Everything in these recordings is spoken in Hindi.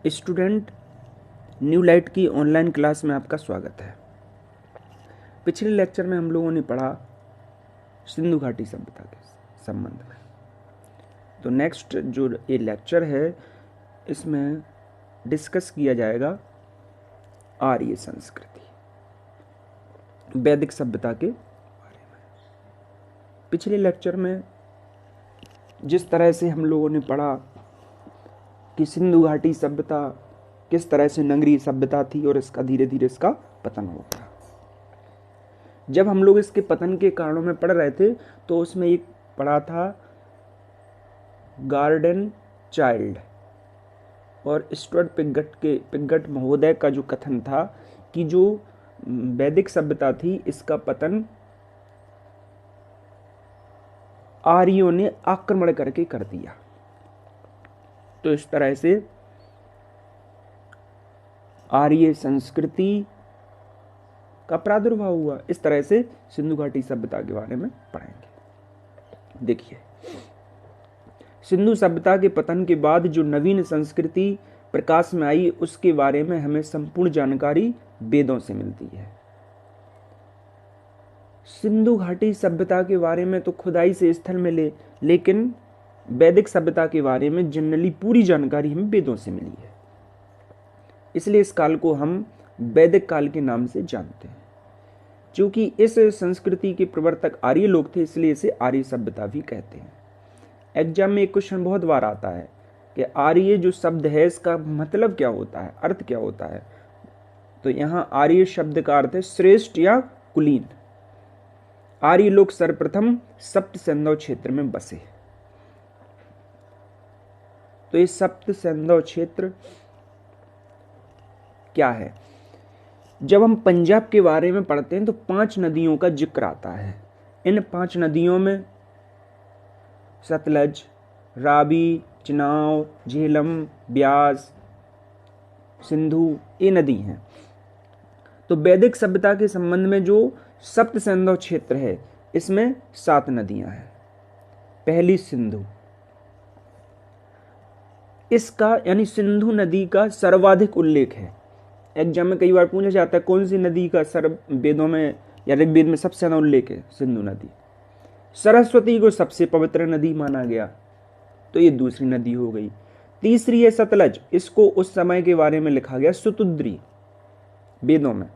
स्टूडेंट, न्यू लाइट की ऑनलाइन क्लास में आपका स्वागत है। पिछले लेक्चर में हम लोगों ने पढ़ा सिंधु घाटी सभ्यता के संबंध में। तो नेक्स्ट जो ये लेक्चर है इसमें डिस्कस किया जाएगा आर्य संस्कृति, वैदिक सभ्यता के बारे में। पिछले लेक्चर में जिस तरह से हम लोगों ने पढ़ा कि सिंधु घाटी सभ्यता किस तरह से नगरीय सभ्यता थी और इसका धीरे धीरे इसका पतन हो गया। जब हम लोग इसके पतन के कारणों में पढ़ रहे थे तो उसमें एक पढ़ा था गार्डन चाइल्ड और स्टुअर्ट पिगट महोदय का जो कथन था कि जो वैदिक सभ्यता थी इसका पतन आर्यों ने आक्रमण करके कर दिया। तो इस तरह से आर्य संस्कृति का प्रादुर्भाव हुआ। इस तरह से सिंधु घाटी सभ्यता के बारे में पढ़ेंगे। देखिए, सिंधु सभ्यता के पतन के बाद जो नवीन संस्कृति प्रकाश में आई उसके बारे में हमें संपूर्ण जानकारी वेदों से मिलती है। सिंधु घाटी सभ्यता के बारे में तो खुदाई से स्थल मिले, लेकिन वैदिक सभ्यता के बारे में जनरली पूरी जानकारी हमें वेदों से मिली है। इसलिए इस काल को हम वैदिक काल के नाम से जानते हैं। क्योंकि इस संस्कृति के प्रवर्तक आर्य लोग थे, इसलिए इसे आर्य सभ्यता भी कहते हैं। एग्जाम में एक क्वेश्चन बहुत बार आता है कि आर्य जो शब्द है इसका मतलब क्या होता है, अर्थ क्या होता है। तो यहाँ आर्य शब्द का अर्थ है श्रेष्ठ या कुलीन। आर्य लोग सर्वप्रथम सप्त सिंधु क्षेत्र में बसे। तो ये सप्त सिंधु क्षेत्र क्या है? जब हम पंजाब के बारे में पढ़ते हैं तो 5 नदियों का जिक्र आता है। इन 5 नदियों में सतलज, रावी, चिनाब, झेलम, ब्यास, सिंधु ये नदी हैं। तो वैदिक सभ्यता के संबंध में जो सप्त सिंधु क्षेत्र है इसमें 7 नदियां हैं। पहली सिंधु, इसका यानी सिंधु नदी का सर्वाधिक उल्लेख है। एग्जाम में कई बार पूछा जाता है कौन सी नदी का वेदों में या ऋग्वेद में सबसे ज्यादा उल्लेख है। सिंधु नदी। सरस्वती को सबसे पवित्र नदी माना गया, तो ये दूसरी नदी हो गई। तीसरी है सतलज, इसको उस समय के बारे में लिखा गया सुतुद्री वेदों में।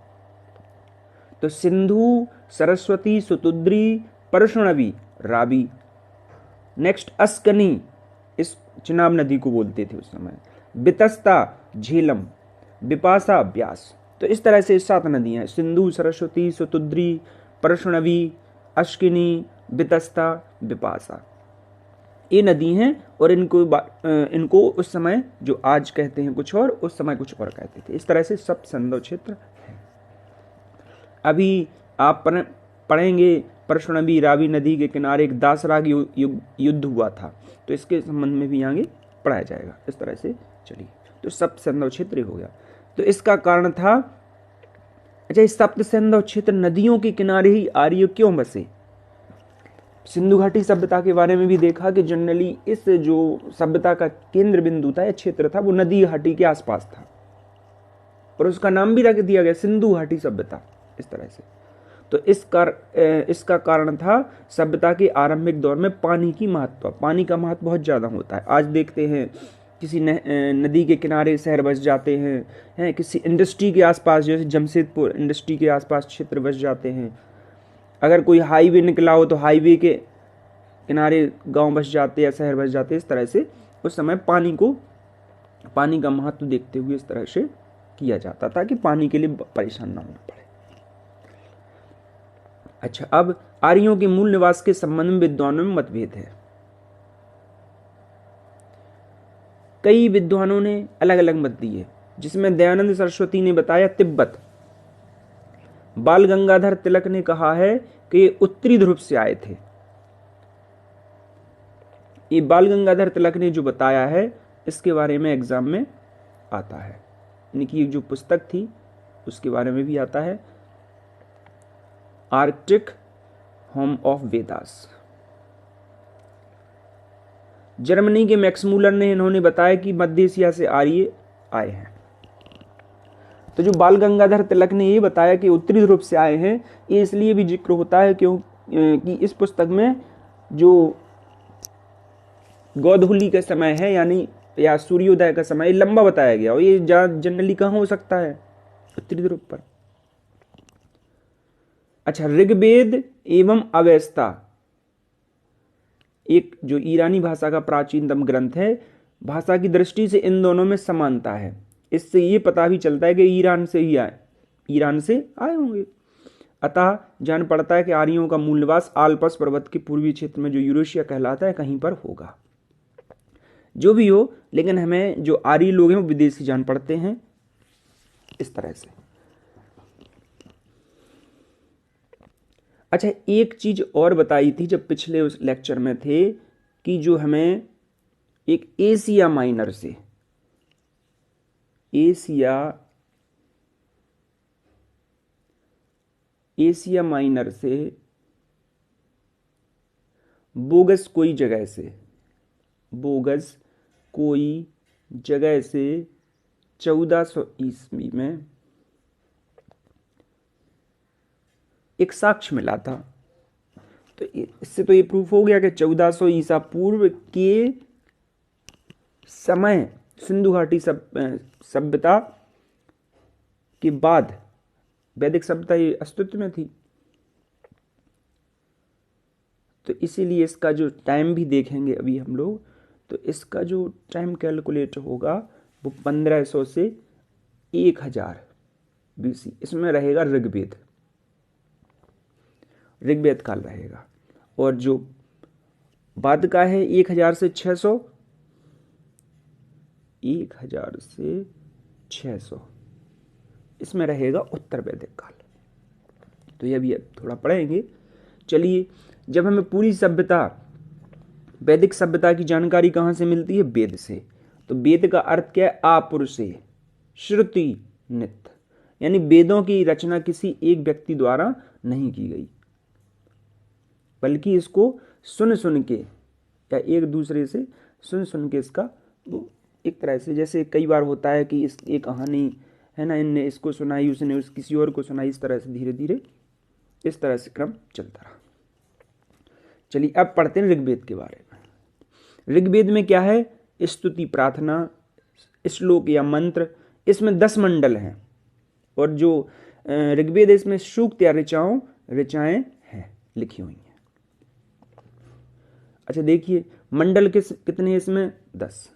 तो सिंधु, सरस्वती, सुतुद्री, परशुणवी, रावी। नेक्स्ट अस्कनी, इस चिनाब नदी को बोलते थे उस समय। बितस्ता, झेलम, बिपाशा, ब्यास। तो इस तरह से 7 नदियां हैं। सिंधु, सरस्वती, सुतुद्री, परशुणवी, अस्किनी, बितस्ता, बिपाशा ये नदी हैं। और इनको उस समय जो आज कहते हैं कुछ और, उस समय कुछ और कहते थे। इस तरह से सब सिंधु क्षेत्र है। अभी आप पढ़ेंगे परशुणवी रावी नदी के किनारे एक दासराग युद्ध हुआ था, तो इसके संबंध में भी आगे पढ़ाया जाएगा। इस तरह से चलिए, तो सप्त सिंधु क्षेत्र हो गया। तो इसका कारण था, अच्छा, इस सप्त सिंधु क्षेत्र नदियों के किनारे ही आर्य क्यों बसे? सिंधु घाटी सभ्यता के बारे में भी देखा कि जनरली इस जो सभ्यता का केंद्र बिंदु था या क्षेत्र था वो नदी घाटी के आसपास था, पर उसका नाम भी रख दिया गया सिंधु घाटी सभ्यता। इस तरह से तो इसका कारण था सभ्यता के आरंभिक दौर में पानी की महत्व। पानी का महत्व बहुत ज्यादा होता है। आज देखते हैं किसी नदी के किनारे शहर बस जाते हैं, किसी इंडस्ट्री के आसपास, जैसे जमशेदपुर इंडस्ट्री के आसपास क्षेत्र बस जाते हैं। अगर कोई हाईवे निकला हो तो हाईवे के किनारे गांव बस जाते या शहर बस जाते। इस तरह से उस समय पानी का महत्व देखते हुए इस तरह से किया जाता था कि पानी के लिए परेशान ना होना पड़े। अच्छा, अब आर्यों के मूल निवास के संबंध में विद्वानों में मतभेद है। कई विद्वानों ने अलग अलग मत दिए, जिसमें दयानंद सरस्वती ने बताया तिब्बत। बाल गंगाधर तिलक ने कहा है कि ये उत्तरी ध्रुव से आए थे। ये बाल गंगाधर तिलक ने जो बताया है इसके बारे में एग्जाम में आता है। इनकी जो पुस्तक थी उसके बारे में भी आता है, Arctic home of Vedas. Germany के मैक्स मूलर ने इन्होंने बताया कि मध्य एशिया से आर्य आए हैं। तो जो बाल गंगाधर तिलक ने ये बताया कि उत्तरी ध्रुव से आए हैं, ये इसलिए भी जिक्र होता है क्योंकि इस पुस्तक में जो गोधूली का समय है यानी या सूर्योदय का समय लंबा बताया गया, और ये जनरली कहाँ हो सकता है, उत्तरी ध्रुव पर। अच्छा, ऋग्वेद एवं अवेस्ता एक जो ईरानी भाषा का प्राचीनतम ग्रंथ है, भाषा की दृष्टि से इन दोनों में समानता है। इससे ये पता भी चलता है कि ईरान से आए होंगे। अतः जान पड़ता है कि आर्यों का मूल निवास आल्पस पर्वत के पूर्वी क्षेत्र में जो यूरेशिया कहलाता है कहीं पर होगा। जो भी हो, लेकिन हमें जो आर्य लोग हैं वो विदेशी जान पड़ते हैं इस तरह से। अच्छा, एक चीज और बताई थी जब पिछले उस लेक्चर में थे कि जो हमें एक एशिया माइनर से बोगस कोई जगह से 1400 ईस्वी में एक साक्ष्य मिला था। तो इससे तो ये प्रूफ हो गया कि 1400 ईसा पूर्व के समय सिंधु घाटी सभ्यता के बाद वैदिक सभ्यता ये अस्तित्व में थी। तो इसीलिए इसका जो टाइम भी देखेंगे अभी हम लोग, तो इसका जो टाइम कैलकुलेट होगा वो 1500 से 1000 BC, इसमें रहेगा ऋग्वेद काल रहेगा। और जो बाद का है 1000 से 600, इसमें रहेगा उत्तर वैदिक काल। तो ये भी थोड़ा पढ़ेंगे। चलिए, जब हमें पूरी सभ्यता, वैदिक सभ्यता की जानकारी कहाँ से मिलती है? वेद से। तो वेद का अर्थ क्या है? आपुरुषे श्रुति नित्य, यानी वेदों की रचना किसी एक व्यक्ति द्वारा नहीं की गई, बल्कि इसको सुन सुन के या एक दूसरे से सुन के इसका एक तरह से, जैसे कई बार होता है कि एक कहानी है ना, इनने इसको सुनाई, उसने किसी और को सुनाई, इस तरह से धीरे धीरे इस तरह से क्रम चलता रहा। चलिए अब पढ़ते हैं ऋग्वेद के बारे में। ऋग्वेद में क्या है? स्तुति, प्रार्थना, श्लोक या मंत्र। इसमें 10 मंडल हैं, और जो ऋग्वेद इसमें सूक्त या ऋचाएं हैं लिखी हुई हैं। अच्छा देखिए, मंडल कितने इसमें? 10।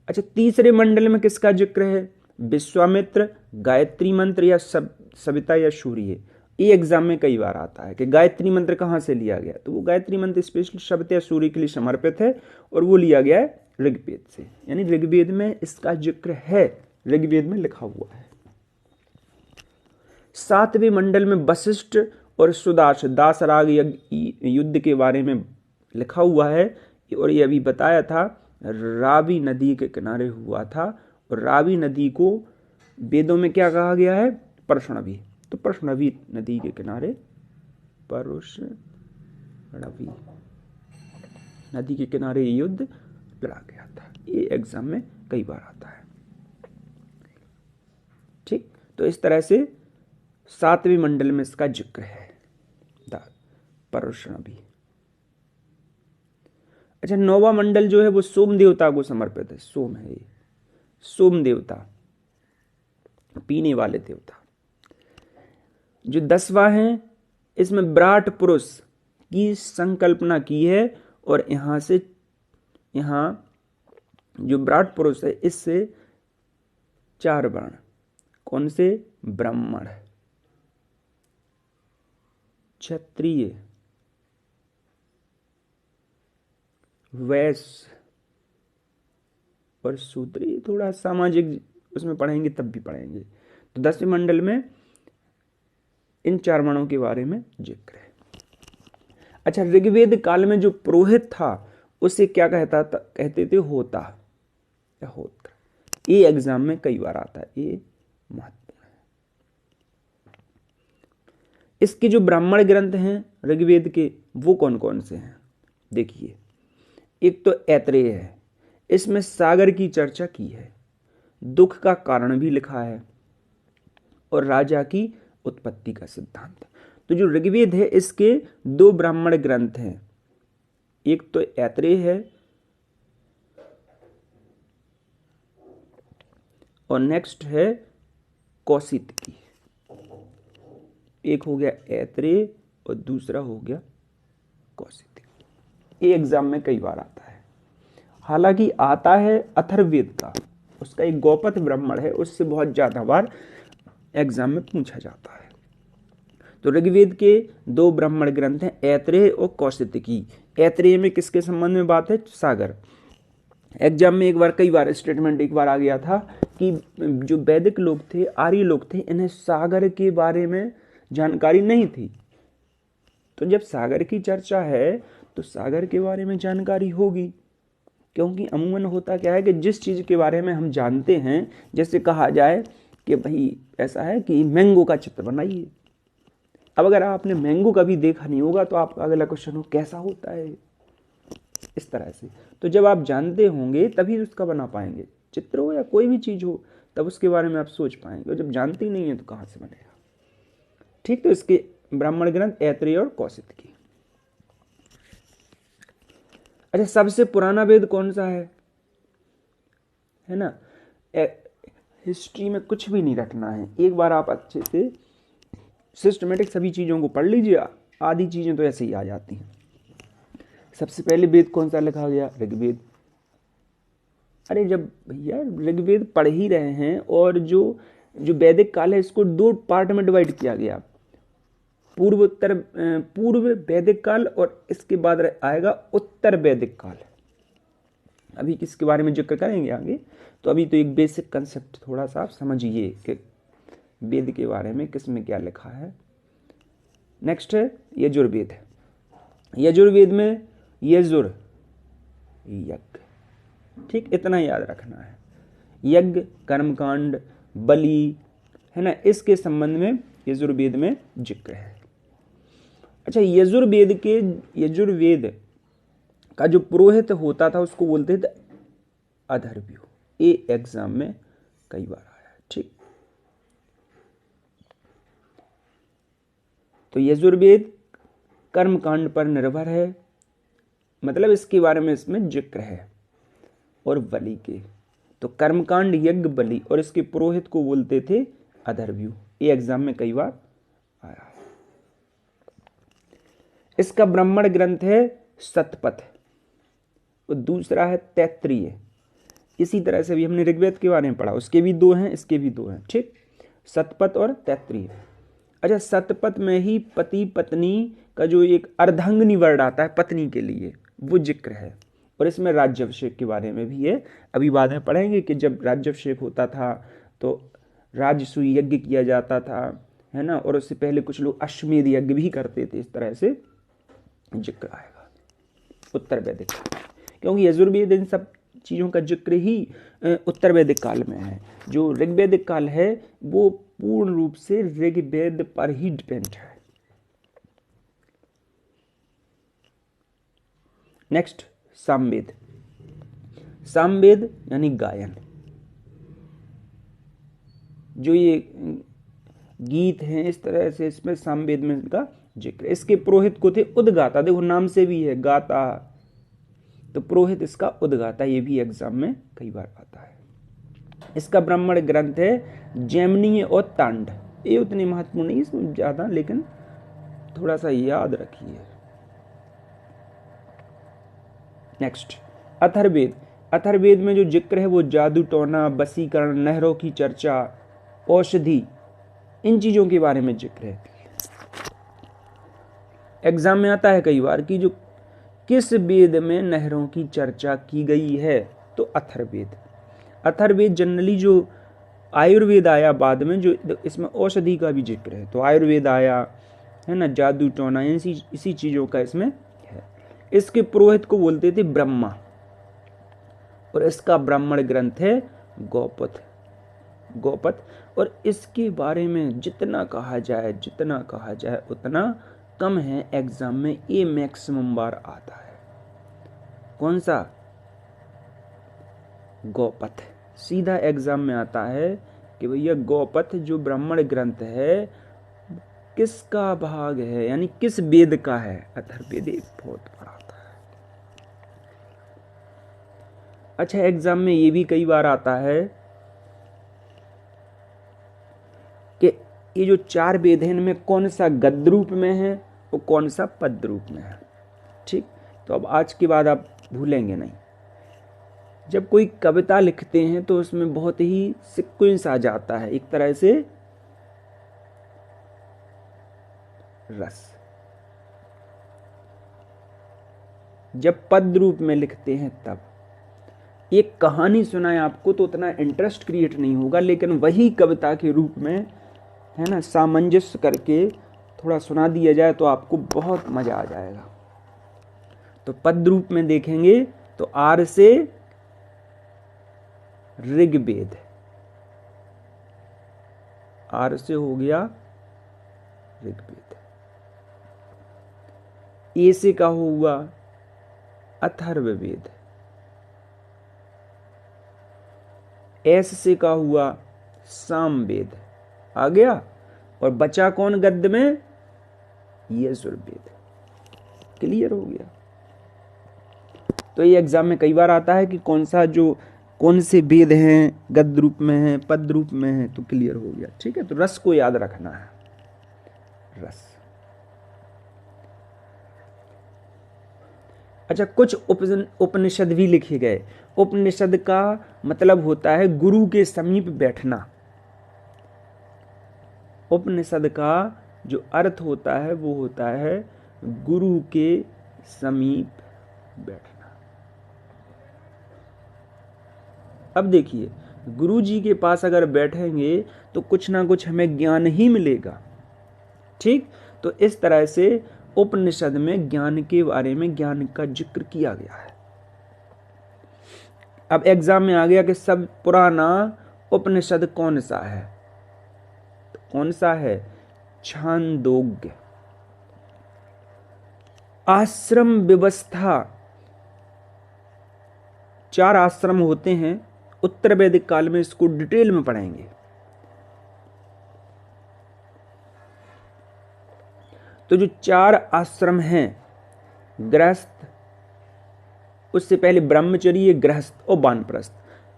अच्छा, तीसरे मंडल में किसका जिक्र है? विश्वामित्र, गायत्री मंत्र या सविता या सूर्य। ये एग्जाम में कई बार आता है कि गायत्री मंत्र कहाँ से लिया गया, तो वो गायत्री मंत्र स्पेशल सविता या सूर्य के लिए समर्पित है, और वो लिया गया है ऋग्वेद से, यानी ऋग्वेद में इसका जिक्र है, ऋग्वेद में लिखा हुआ है। 7वें मंडल में वशिष्ठ और सुदास दासराग युद्ध के बारे में लिखा हुआ है, और ये अभी बताया था रावी नदी के किनारे हुआ था, और रावी नदी को वेदों में क्या कहा गया है? परशुणवी। तो परशुणवी नदी के किनारे परशुणवी नदी के किनारे युद्ध लड़ा गया था। ये एग्जाम में कई बार आता है। ठीक, तो इस तरह से 7वें मंडल में इसका जिक्र है, परशुणवी। अच्छा, 9वां मंडल जो है वो सोम देवता को समर्पित है। सोम है ये, सोम देवता, पीने वाले देवता। जो 10वां है, इसमें विराट पुरुष की संकल्पना की है, और यहां जो विराट पुरुष है इससे 4 वर्ण, कौन से? ब्राह्मण, क्षत्रिय, वैश्य और शूद्र। थोड़ा सामाजिक उसमें पढ़ेंगे, तब भी पढ़ेंगे। तो 10वें मंडल में इन 4 वर्णों के बारे में जिक्र है। अच्छा, ऋग्वेद काल में जो पुरोहित था उसे क्या कहते थे? होता या होत्र। ये एग्जाम में कई बार आता है, ये महत्वपूर्ण है। इसके जो ब्राह्मण ग्रंथ हैं ऋग्वेद के, वो कौन कौन से हैं? देखिए, एक तो ऐत्रेय है, इसमें सागर की चर्चा की है, दुख का कारण भी लिखा है और राजा की उत्पत्ति का सिद्धांत। तो जो ऋग्वेद है इसके 2 ब्राह्मण ग्रंथ हैं, एक तो ऐत्रेय है और नेक्स्ट है कौशितकी। एक हो गया ऐत्रेय और दूसरा हो गया कौशितकी। ये एग्जाम में कई बार आता है। हालांकि आता है अथर्ववेद का, उसका एक गौपथ ब्राह्मण है, उससे बहुत ज्यादा बार एग्जाम में पूछा जाता है। तो ऋग्वेद के 2 ब्राह्मण ग्रंथ हैं, ऐत्रेय और कौशितकी। ऐत्रेय में किसके संबंध में बात है? सागर। एग्जाम में कई बार स्टेटमेंट आ गया था कि जो वैदिक लोग थे, आर्य लोग थे, इन्हें सागर के बारे में जानकारी नहीं थी। तो जब सागर की चर्चा है तो सागर के बारे में जानकारी होगी, क्योंकि अमूमन होता क्या है कि जिस चीज के बारे में हम जानते हैं, जैसे कहा जाए कि भाई ऐसा है कि मैंगो का चित्र बनाइए। अब अगर आपने मैंगो कभी देखा नहीं होगा तो आपका अगला क्वेश्चन हो कैसा होता है, इस तरह से। तो जब आप जानते होंगे तभी उसका बना पाएंगे, चित्र हो या कोई भी चीज हो, तब उसके बारे में आप सोच पाएंगे। और जब जानते ही नहीं है तो कहां से बनेगा। ठीक, तो इसके ब्राह्मण ग्रंथ ऐत्रेय और कौशितकी। अच्छा, सबसे पुराना वेद कौन सा है ना? हिस्ट्री में कुछ भी नहीं रखना है, एक बार आप अच्छे से सिस्टमेटिक सभी चीजों को पढ़ लीजिए, आधी चीजें तो ऐसे ही आ जाती हैं। सबसे पहले वेद कौन सा लिखा गया? ऋग्वेद। अरे जब भैया ऋग्वेद पढ़ ही रहे हैं, और जो वैदिक काल है इसको 2 पार्ट में डिवाइड किया गया, पूर्व वैदिक काल और इसके बाद आएगा उत्तर वैदिक काल। अभी किसके बारे में जिक्र करेंगे आगे, तो अभी तो एक बेसिक कंसेप्ट थोड़ा सा आप समझिए कि वेद के बारे में किसमें क्या लिखा है। नेक्स्ट है यजुर्वेद। यजुर्वेद में यजुर यज्ञ, ठीक, इतना याद रखना है। यज्ञ, कर्मकांड, बलि, है ना, इसके संबंध में यजुर्वेद में जिक्र है। अच्छा, यजुर्वेद का जो पुरोहित होता था उसको बोलते थे अधर्व्यु। ये एग्जाम में कई बार आया है। ठीक, तो यजुर्वेद कर्मकांड पर निर्भर है, मतलब इसके बारे में इसमें जिक्र है। और बलि के, तो कर्मकांड, यज्ञ, बलि, और इसके पुरोहित को बोलते थे अधर्व्यु। ये एग्जाम में कई बार आया है। इसका ब्राह्मण ग्रंथ है शतपथ और दूसरा है तैत्तिरीय। इसी तरह से भी हमने ऋग्वेद के बारे में पढ़ा, उसके भी 2 हैं, इसके भी 2 हैं। ठीक, शतपथ और तैत्तिरीय। अच्छा, शतपथ में ही पति पत्नी का जो एक अर्धांगिनी वर्ड आता है पत्नी के लिए, वो जिक्र है। और इसमें राज्याभिषेक के बारे में भी है, अभी बाद में पढ़ेंगे कि जब राज्याभिषेक होता था तो राजसूय यज्ञ किया जाता था, है ना, और उससे पहले कुछ लोग अश्वमेध यज्ञ भी करते थे। इस तरह से जिक्र आएगा उत्तर वैदिक, क्योंकि यजुर्वेद इन सब चीजों का जिक्र ही उत्तर वैदिक काल में है। जो ऋग्वेदिक काल है वो पूर्ण रूप से ऋग्वेद पर ही डिपेंड है। नेक्स्ट, सामवेद। सामवेद यानी गायन। जो ये गीत हैं, इस तरह से इसमें सामवेद में इनका जिक्र। इसके पुरोहित को थे उद्गाता, देखो नाम से भी है गाता, तो पुरोहित इसका उद्गाता। ये भी एग्जाम में कई बार आता है। इसका ब्राह्मण ग्रंथ है जैमिनीय और तांड। ये उतनी महत्वपूर्ण नहीं इसमें ज्यादा, लेकिन थोड़ा सा याद रखिए। नेक्स्ट, अथर्ववेद। अथर्ववेद में जो जिक्र है वो जादू टोना, वशीकरण, नहरों की चर्चा, औषधि, इन चीजों के बारे में जिक्र है। एग्जाम में आता है कई बार कि जो किस वेद में नहरों की चर्चा की गई है, तो अथर्ववेद। अथर्ववेद जनरली जो आयुर्वेद आया बाद में, जो इसमें औषधि का भी जिक्र है, तो आयुर्वेद आया, है ना, जादू टोना, इसी चीजों का इसमें है। इसके पुरोहित को बोलते थे ब्रह्मा, और इसका ब्राह्मण ग्रंथ है गौपथ। और इसके बारे में जितना कहा जाए उतना कम है। एग्जाम में ये मैक्सिमम बार आता है। कौन सा? गौपथ। सीधा एग्जाम में आता है कि भैया गौपथ जो ब्राह्मण ग्रंथ है किसका भाग है, यानी किस वेद का है। अथर्ववेद एक बहुत बड़ा आता है। अच्छा, एग्जाम में ये भी कई बार आता है कि ये जो 4 वेद हैं इनमें कौन सा गद्य रूप में है और कौन सा पद्य रूप में है। ठीक, तो अब आज के बाद आप भूलेंगे नहीं। जब कोई कविता लिखते हैं तो उसमें बहुत ही सीक्वेंस आ जाता है, एक तरह से रस। जब पद्य रूप में लिखते हैं तब एक कहानी सुनाए आपको तो उतना इंटरेस्ट क्रिएट नहीं होगा, लेकिन वही कविता के रूप में है ना सामंजस्य करके थोड़ा सुना दिया जाए तो आपको बहुत मजा आ जाएगा। तो पद्य रूप में देखेंगे तो आर से ऋग्वेद, आर से हो गया ऋग्वेद, ए से का हुआ अथर्ववेद, एस से का हुआ सामवेद आ गया, और बचा कौन गद्य में, यजुर्वेद। क्लियर हो गया। तो ये एग्जाम में कई बार आता है कि कौन से वेद हैं गद्य रूप में हैं पद्य रूप में हैं, तो क्लियर हो गया। ठीक है, तो रस को याद रखना है, रस। अच्छा, कुछ उपनिषद भी लिखे गए। उपनिषद का मतलब होता है गुरु के समीप बैठना। उपनिषद का जो अर्थ होता है वो होता है गुरु के समीप बैठना। अब देखिए, गुरु जी के पास अगर बैठेंगे तो कुछ ना कुछ हमें ज्ञान ही मिलेगा। ठीक, तो इस तरह से उपनिषद में ज्ञान के बारे में ज्ञान का जिक्र किया गया है। अब एग्जाम में आ गया कि सब पुराना उपनिषद कौन सा है, तो कौन सा है, छांदोग्य। आश्रम व्यवस्था, 4 आश्रम होते हैं। उत्तर वैदिक काल में इसको डिटेल में पढ़ेंगे। तो जो 4 आश्रम हैं, गृहस्थ, उससे पहले ब्रह्मचर्य, गृहस्थ और वानप्रस्थ,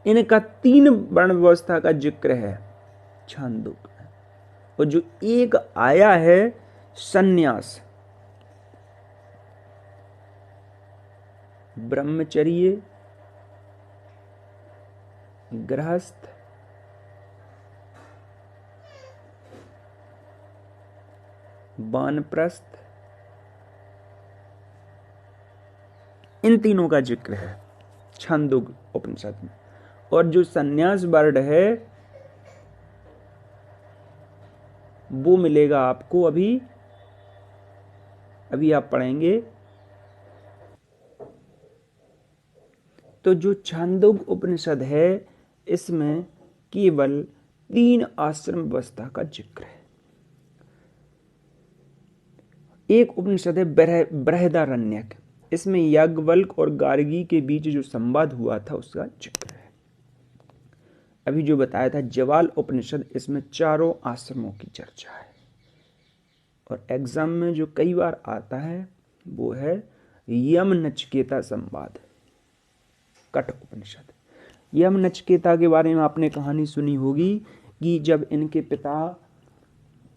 इनका 3 वर्ण व्यवस्था का जिक्र है छांदोग्य में। और जो एक आया है सन्यास, ब्रह्मचर्य, गृहस्थ, वानप्रस्थ, इन तीनों का जिक्र है छांदोग्य उपनिषद में। और जो सन्यास वर्ण है वो मिलेगा आपको अभी आप पढ़ेंगे। तो जो छांदोग्य उपनिषद है इसमें केवल 3 आश्रम व्यवस्था का जिक्र है। एक उपनिषद है बृहदारण्यक, इसमें याज्ञवल्क्य और गार्गी के बीच जो संवाद हुआ था उसका जिक्र है। अभी जो बताया था जवाल उपनिषद, इसमें 4 आश्रमों की चर्चा है। और एग्जाम में जो कई बार आता है वो है यम नचिकेता संवाद, कठ उपनिषद। यम नचिकेता के बारे में आपने कहानी सुनी होगी कि जब इनके पिता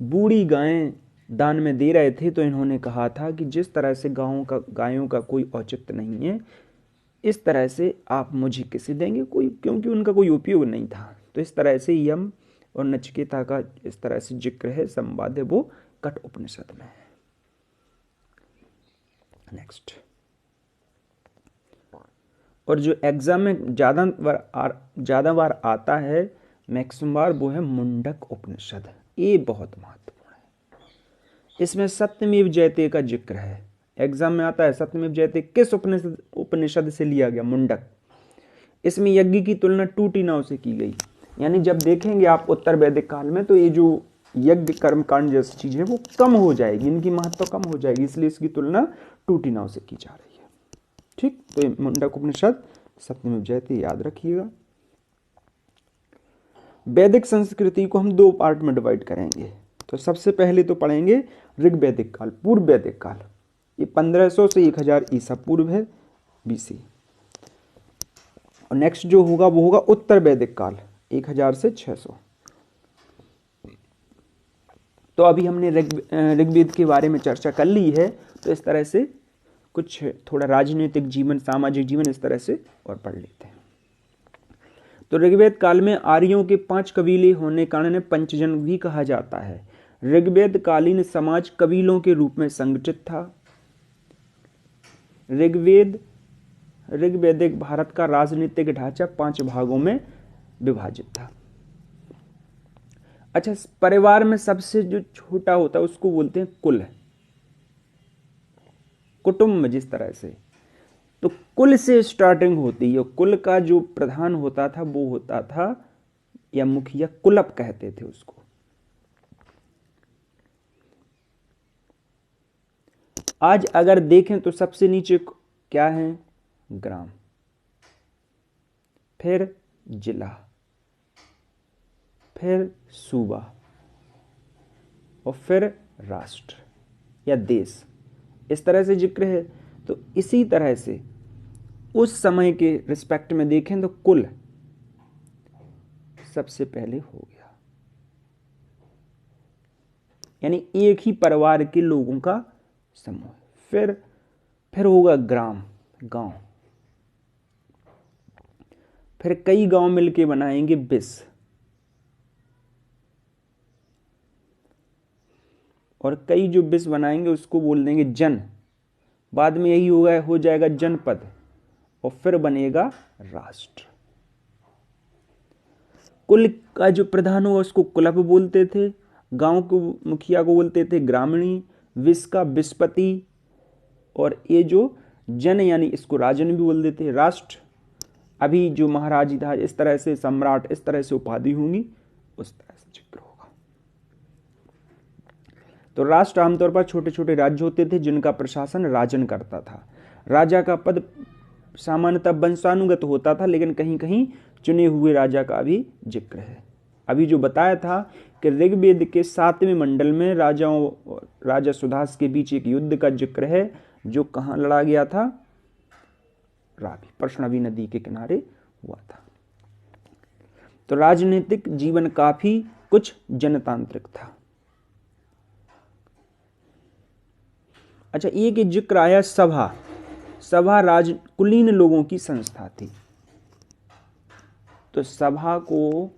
बूढ़ी गायें दान में दे रहे थे तो इन्होंने कहा था कि जिस तरह से गायों का कोई औचित्य नहीं है, इस तरह से आप मुझे किसे देंगे, क्योंकि उनका कोई उपयोग नहीं था। तो इस तरह से यम और नचिकेता का इस तरह से जिक्र है, संवाद है, वो कठ उपनिषद में है। नेक्स्ट, और जो एग्जाम में ज्यादा बार आता है मैक्सिमम बार, वो है मुंडक उपनिषद। ये बहुत महत्वपूर्ण है। इसमें सत्यमेव जयते का जिक्र है। एग्जाम में आता है सत्यमेव जयते किस उपनिषद से लिया गया, मुंडक। इसमें यज्ञ की तुलना टूटिनाव से की गई। यानी जब देखेंगे आप उत्तर वैदिक काल में तो ये जो यज्ञ कर्म कांड जैसी चीजें वो कम हो जाएगी, इनकी महत्व कम हो जाएगी, इसलिए इसकी तुलना टूटिनाव से की जा रही है। ठीक, तो ये मुंडक उपनिषद सत्यमेव जयते याद रखिएगा। वैदिक संस्कृति को हम 2 पार्ट में डिवाइड करेंगे। तो सबसे पहले तो पढ़ेंगे ऋग्वैदिक काल, पूर्व वैदिक काल। ये 1500 से 1000 ईसा पूर्व है, BC। और नेक्स्ट जो होगा वो होगा उत्तर वैदिक काल, 1000 से 600। तो अभी हमने ऋग्वेद के बारे में चर्चा कर ली है, तो इस तरह से कुछ थोड़ा राजनीतिक जीवन, सामाजिक जीवन इस तरह से और पढ़ लेते हैं। तो ऋग्वेद काल में आर्यों के 5 कबीले होने के कारण पंचजन भी कहा जाता है। ऋग्वेद कालीन समाज कबीलों के रूप में संगठित था। ऋग्वैदिक भारत का राजनीतिक ढांचा 5 भागों में विभाजित था। अच्छा, परिवार में सबसे जो छोटा होता है उसको बोलते हैं कुल, कुटुंब। जिस तरह से तो कुल से स्टार्टिंग होती है। कुल का जो प्रधान होता था वो होता था, या मुखिया, कुलप कहते थे उसको। आज अगर देखें तो सबसे नीचे क्या है? ग्राम, फिर जिला, फिर सूबा, और फिर राष्ट्र या देश। इस तरह से जिक्र है। तो इसी तरह से उस समय के रिस्पेक्ट में देखें तो कुल सबसे पहले हो गया, यानी एक ही परिवार के लोगों का समूह। फिर होगा ग्राम, गांव। फिर कई गांव मिलके बनाएंगे विस, और कई जो विस बनाएंगे उसको बोल देंगे जन। बाद में यही हो जाएगा जनपद, और फिर बनेगा राष्ट्र। कुल का जो प्रधान हुआ उसको कुलप बोलते थे, गांव को मुखिया को बोलते थे ग्रामीणी, विस का विस्पति, और ये जो जन यानी इसको राजन भी बोल देते हैं। राष्ट्र अभी जो महाराज था, इस तरह से सम्राट, इस तरह से उपाधि होंगी, उस तरह से जिक्र होगा। तो राष्ट्र आमतौर पर छोटे छोटे राज्य होते थे जिनका प्रशासन राजन करता था। राजा का पद सामान्यतः वंशानुगत होता था, लेकिन कहीं कहीं चुने हुए राजा का भी जिक्र है। अभी जो बताया था कि ऋग्वेद के 7वें मंडल में राजा सुदास के बीच एक युद्ध का जिक्र है, जो कहाँ लड़ा गया था? रावी, प्रश्नवी नदी के किनारे हुआ था। तो राजनीतिक जीवन काफी कुछ जनतांत्रिक था। अच्छा, एक जिक्र आया सभा। सभा कुलीन लोगों की संस्था थी। तो सभा को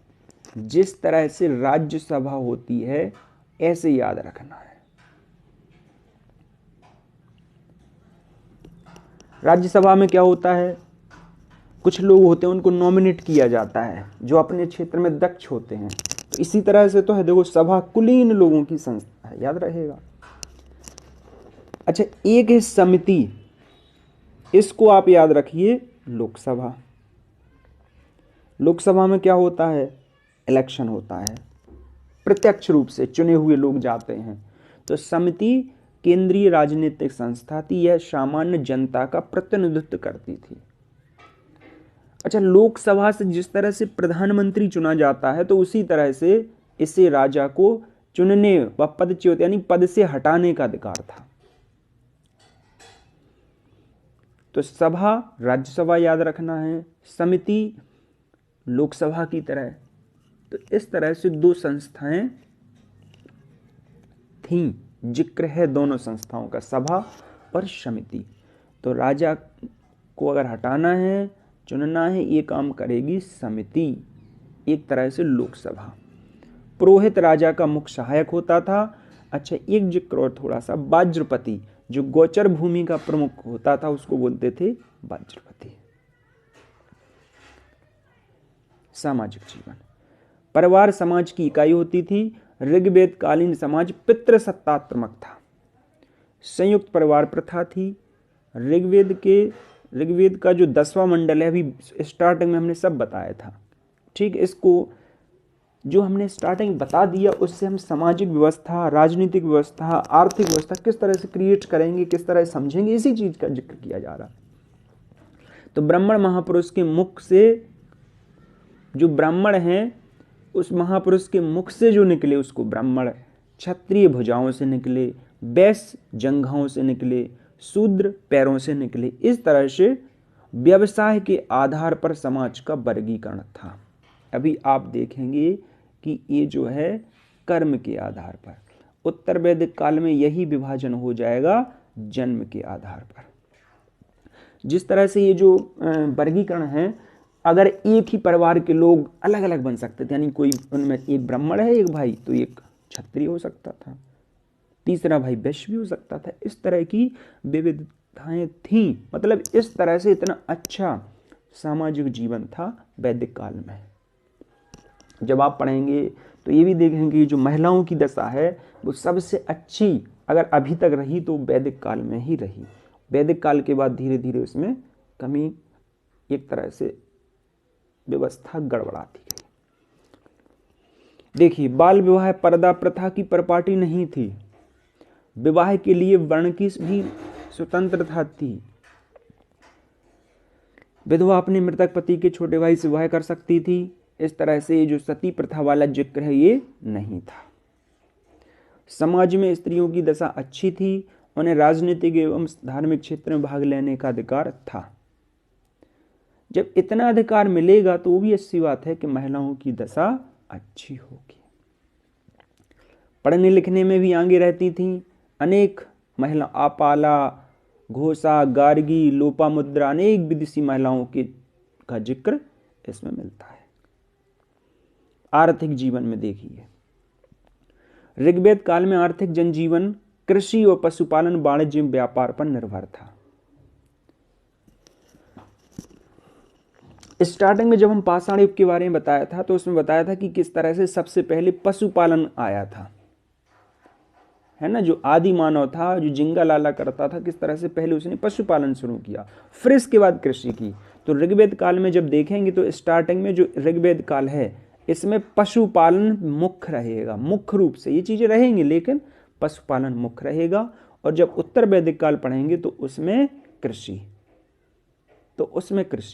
जिस तरह से राज्य सभा होती है ऐसे याद रखना है। राज्यसभा में क्या होता है? कुछ लोग होते हैं, उनको नॉमिनेट किया जाता है जो अपने क्षेत्र में दक्ष होते हैं। तो इसी तरह से तो है, देखो, सभा कुलीन लोगों की संस्था है, याद रहेगा। अच्छा, एक है समिति, इसको आप याद रखिए, लोकसभा। लोकसभा में क्या होता है? इलेक्शन होता है, प्रत्यक्ष रूप से चुने हुए लोग जाते हैं। तो समिति केंद्रीय राजनीतिक संस्था थी, यह सामान्य जनता का प्रतिनिधित्व करती थी। अच्छा, लोकसभा से जिस तरह से प्रधानमंत्री चुना जाता है, तो उसी तरह से इसे राजा को चुनने व पदच्युत यानी पद से हटाने का अधिकार था। तो सभा राज्यसभा याद रखना है, समिति लोकसभा की तरह। तो इस तरह से 2 संस्थाएं थीं, जिक्र है दोनों संस्थाओं का, सभा और समिति। तो राजा को अगर हटाना है, चुनना है, ये काम करेगी समिति, एक तरह से लोकसभा। पुरोहित राजा का मुख्य सहायक होता था। अच्छा, एक जिक्र और थोड़ा सा, वाज्रपति जो गोचर भूमि का प्रमुख होता था उसको बोलते थे वाज्रपति। सामाजिक जीवन, परिवार समाज की इकाई होती थी। ऋग्वेद कालीन समाज पितृसत्तात्मक था, संयुक्त परिवार प्रथा थी। ऋग्वेद का जो 10वां मंडल है, अभी स्टार्टिंग में हमने सब बताया था, ठीक। इसको जो हमने स्टार्टिंग बता दिया, उससे हम सामाजिक व्यवस्था, राजनीतिक व्यवस्था, आर्थिक व्यवस्था किस तरह से क्रिएट करेंगे, किस तरह से समझेंगे, इसी चीज का जिक्र किया जा रहा। तो ब्राह्मण महापुरुष के मुख से जो ब्राह्मण हैं उस महापुरुष के मुख से जो निकले उसको ब्राह्मण, क्षत्रिय भुजाओं से निकले, वैश्य जंघाओं से निकले, शूद्र पैरों से निकले। इस तरह से व्यवसाय के आधार पर समाज का वर्गीकरण था। अभी आप देखेंगे कि ये जो है कर्म के आधार पर, उत्तर वैदिक काल में यही विभाजन हो जाएगा जन्म के आधार पर। जिस तरह से ये जो वर्गीकरण है, अगर एक ही परिवार के लोग अलग अलग बन सकते थे, यानी कोई उनमें एक ब्राह्मण है एक भाई तो एक क्षत्रिय हो सकता था, तीसरा भाई वैश्य भी हो सकता था। इस तरह की विविधताएं थीं। मतलब इस तरह से इतना अच्छा सामाजिक जीवन था वैदिक काल में। जब आप पढ़ेंगे तो ये भी देखेंगे जो महिलाओं की दशा है वो सबसे अच्छी अगर अभी तक रही तो वैदिक काल में ही रही। वैदिक काल के बाद धीरे धीरे उसमें कमी, एक तरह से व्यवस्था गड़बड़ाती गई। देखिए, बाल विवाह पर्दा प्रथा की परिपाटी नहीं थी। विवाह के लिए वर्ण की भी स्वतंत्रता थी। विधवा अपने मृतक पति के छोटे भाई से विवाह कर सकती थी। इस तरह से जो सती प्रथा वाला जिक्र है ये नहीं था। समाज में स्त्रियों की दशा अच्छी थी। उन्हें राजनीतिक एवं धार्मिक क्षेत्र में भाग लेने का अधिकार था। जब इतना अधिकार मिलेगा तो वो भी अच्छी बात है कि महिलाओं की दशा अच्छी होगी। पढ़ने लिखने में भी आगे रहती थी। अनेक महिला आपाला, घोषा, गार्गी, लोपामुद्रा, अनेक विदेशी महिलाओं का जिक्र इसमें मिलता है। आर्थिक जीवन में देखिए, ऋग्वेद काल में आर्थिक जनजीवन कृषि और पशुपालन, वाणिज्य, व्यापार पर निर्भर था। स्टार्टिंग में जब हम पाषाण युग के बारे में बताया था तो उसमें बताया था कि किस तरह से सबसे पहले पशुपालन आया था, है ना। जो आदि मानव था, जो जिंगा लाला करता था, किस तरह से पहले उसने पशुपालन शुरू किया, फिर इसके बाद कृषि की। तो ऋग्वेद काल में जब देखेंगे तो स्टार्टिंग में जो ऋग्वेद काल है इसमें पशुपालन मुख्य रहेगा। मुख्य रूप से ये चीजें रहेंगी लेकिन पशुपालन मुख्य रहेगा। और जब उत्तर वैदिक काल पढ़ेंगे तो उसमें कृषि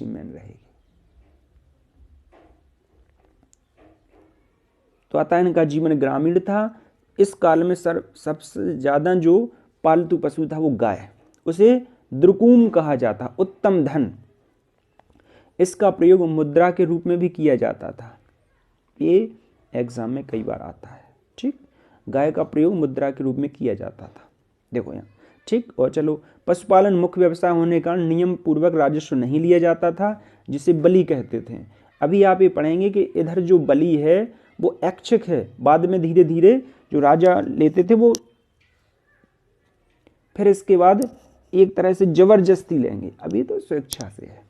मेन रहेगी। तो अतः इनका जीवन ग्रामीण था। इस काल में सबसे ज्यादा जो पालतू पशु था वो गाय, उसे द्रुकूम कहा जाता, उत्तम धन। इसका प्रयोग मुद्रा के रूप में भी किया जाता था। ये एग्जाम में कई बार आता है। ठीक, गाय का प्रयोग मुद्रा के रूप में किया जाता था, देखो यहाँ। ठीक, और चलो, पशुपालन मुख्य व्यवसाय होने का नियम पूर्वक राजस्व नहीं लिया जाता था, जिसे बलि कहते थे। अभी आप ये पढ़ेंगे कि इधर जो बलि है वो ऐच्छिक है, बाद में धीरे धीरे जो राजा लेते थे वो फिर इसके बाद एक तरह से जबरदस्ती लेंगे, अभी तो स्वेच्छा से है।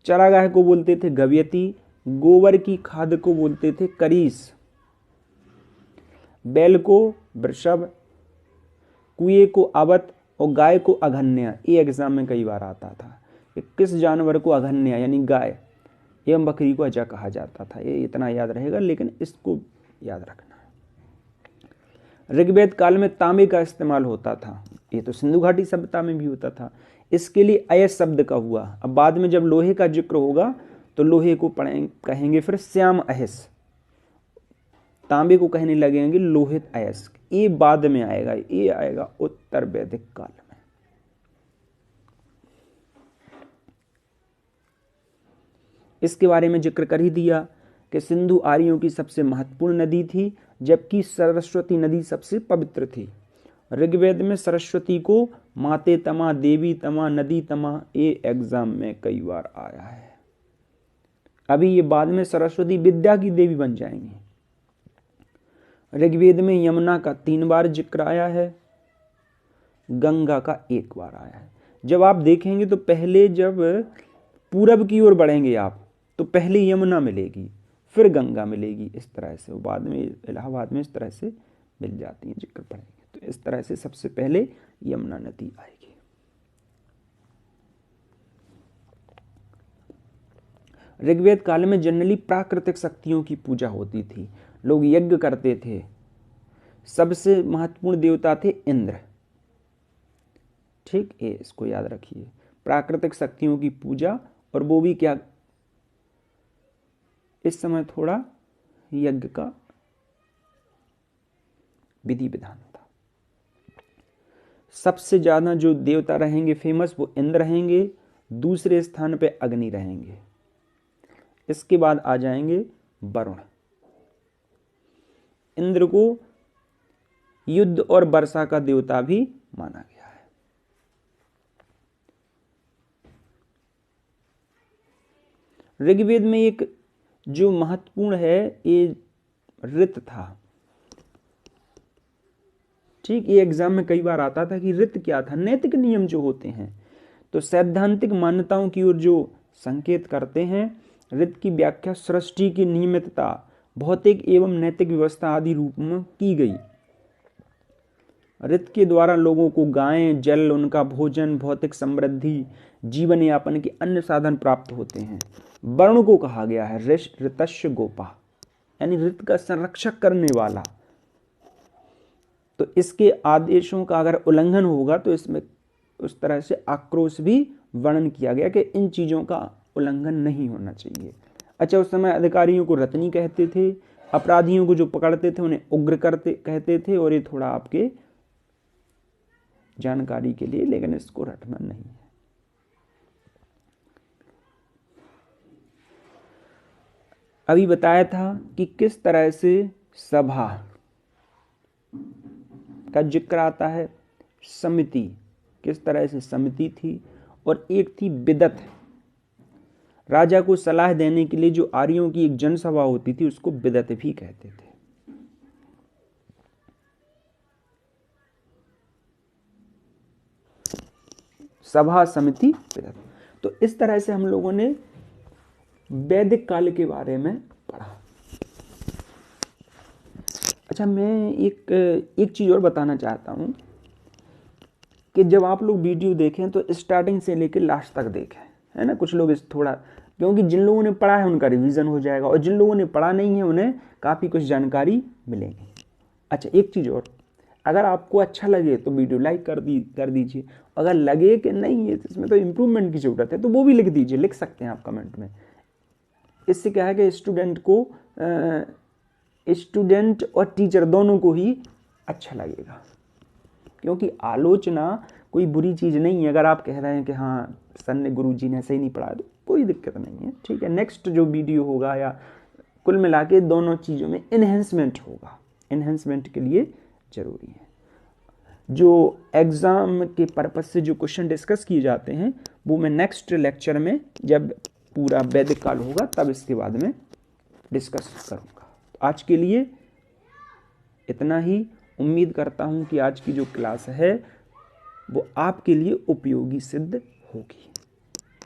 चरागाह को बोलते थे गव्यति, गोबर की खाद को बोलते थे करीस, बैल को वृषभ, कुएं को अवत और गाय को अघन्या। ये एग्जाम में कई बार आता था कि किस जानवर को अघन्या यानी गाय एवं बकरी को अजा कहा जाता था। ये इतना याद रहेगा, लेकिन इसको याद रखना है। ऋग्वेद काल में तांबे का इस्तेमाल होता था। ये तो सिंधु घाटी सभ्यता में भी होता था। इसके लिए अयस शब्द का हुआ। अब बाद में जब लोहे का जिक्र होगा तो लोहे को कहेंगे फिर श्याम अयस, तांबे को कहने लगेंगे लोहित अयस। ये बाद में आएगा, ये आएगा उत्तर वैदिक काल में। इसके बारे में जिक्र कर ही दिया कि सिंधु आर्यों की सबसे महत्वपूर्ण नदी थी, जबकि सरस्वती नदी सबसे पवित्र थी। ऋग्वेद में सरस्वती को माते तमा, देवी तमा, नदी तमा, ये एग्जाम में कई बार आया है। अभी ये बाद में सरस्वती विद्या की देवी बन जाएंगी। ऋग्वेद में यमुना का 3 बार जिक्र आया है, गंगा का 1 बार आया है। जब आप देखेंगे तो पहले जब पूरब की ओर बढ़ेंगे आप तो पहले यमुना मिलेगी, फिर गंगा मिलेगी, इस तरह से। बाद में इलाहाबाद में इस तरह से मिल जाती है, जिक्र पढ़ेंगे तो इस तरह से सबसे पहले यमुना नदी आएगी। ऋग्वेद काल में जनरली प्राकृतिक शक्तियों की पूजा होती थी, लोग यज्ञ करते थे। सबसे महत्वपूर्ण देवता थे इंद्र। ठीक है, इसको याद रखिए, प्राकृतिक शक्तियों की पूजा। और वो भी क्या, इस समय थोड़ा यज्ञ का विधि विधान था। सबसे ज्यादा जो देवता रहेंगे फेमस वो इंद्र रहेंगे, दूसरे स्थान पे अग्नि रहेंगे, इसके बाद आ जाएंगे वरुण। इंद्र को युद्ध और वर्षा का देवता भी माना गया है। ऋग्वेद में एक जो महत्वपूर्ण है ये ऋत था। ठीक, ये एग्जाम में कई बार आता था कि ऋत क्या था। नैतिक नियम जो होते हैं तो सैद्धांतिक मान्यताओं की ओर जो संकेत करते हैं। ऋत की व्याख्या सृष्टि की नियमितता, भौतिक एवं नैतिक व्यवस्था आदि रूप में की गई। ऋत के द्वारा लोगों को गायें, जल, उनका भोजन, भौतिक समृद्धि, जीवन यापन के अन्य साधन प्राप्त होते हैं। वरुण को कहा गया है ऋतस्य गोपा, यानी ऋत का संरक्षक करने वाला। तो इसके आदेशों का अगर उल्लंघन होगा तो इसमें उस तरह से आक्रोश भी वर्णन किया गया कि इन चीजों का उल्लंघन नहीं होना चाहिए। अच्छा, उस समय अधिकारियों को रत्नी कहते थे, अपराधियों को जो पकड़ते थे उन्हें उग्र कहते थे। और ये थोड़ा आपके जानकारी के लिए, लेकिन इसको रटना नहीं है। अभी बताया था कि किस तरह से सभा का जिक्र आता है, समिति, किस तरह से समिति थी, और एक थी बिदत। राजा को सलाह देने के लिए जो आर्यों की एक जनसभा होती थी उसको बिदत भी कहते थे। सभा, समिति, बिदत। तो इस तरह से हम लोगों ने वैदिक काल के बारे में पढ़ा। अच्छा, मैं एक चीज और बताना चाहता हूं कि जब आप लोग वीडियो देखें तो स्टार्टिंग से लेकर लास्ट तक देखें, है ना। कुछ लोग इस थोड़ा, क्योंकि जिन लोगों ने पढ़ा है उनका रिवीजन हो जाएगा और जिन लोगों ने पढ़ा नहीं है उन्हें काफ़ी कुछ जानकारी मिलेगी। अच्छा, एक चीज़ और, अगर आपको अच्छा लगे तो वीडियो लाइक कर दीजिए। अगर लगे कि नहीं है इसमें तो इम्प्रूवमेंट की ज़रूरत है तो वो भी लिख दीजिए, लिख सकते हैं आप कमेंट में। इससे क्या है कि स्टूडेंट और टीचर दोनों को ही अच्छा लगेगा, क्योंकि आलोचना कोई बुरी चीज़ नहीं है। अगर आप कह रहे हैं कि हाँ सर ने, गुरुजी ने सही नहीं पढ़ाया तो कोई दिक्कत नहीं है, ठीक है। नेक्स्ट जो वीडियो होगा या कुल मिला के दोनों चीज़ों में इन्हेंसमेंट होगा, इन्हेंसमेंट के लिए ज़रूरी है। जो एग्ज़ाम के पर्पज़ से जो क्वेश्चन डिस्कस किए जाते हैं वो मैं नेक्स्ट लेक्चर में, जब पूरा वैदिक काल होगा तब इसके बाद में डिस्कस करूँगा। आज के लिए इतना ही। उम्मीद करता हूँ कि आज की जो क्लास है वो आपके लिए उपयोगी सिद्ध होगी।